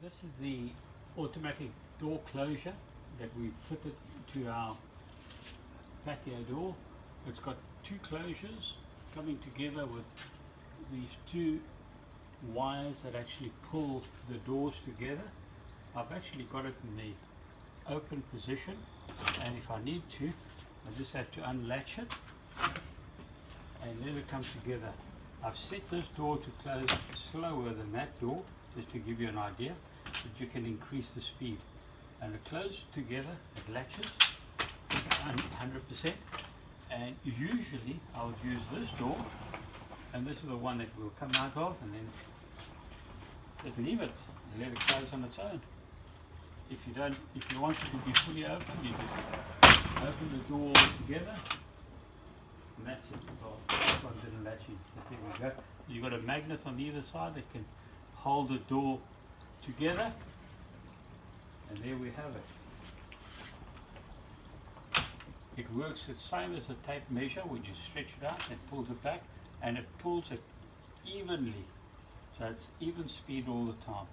This is the automatic door closure that we fitted to our patio door. It's got two closures coming together with these two wires that actually pull the doors together. I've actually got it in the open position, and if I need to, I just have to unlatch it and let it come together. I've set this door to close slower than that door, just to give you an idea, but you can increase the speed. And it closes together, it latches 100%, and usually I would use this door, and this is the one that will come out of, and then just leave it and let it close on its own. If you want it to be fully open, you just open the door together, and that's it. Well, this one didn't latch in, but there we go. You've got a magnet on either side that can hold the door together, and there we have it. It works the same as a tape measure. When you stretch it out, it pulls it back, and it pulls it evenly, so it's even speed all the time.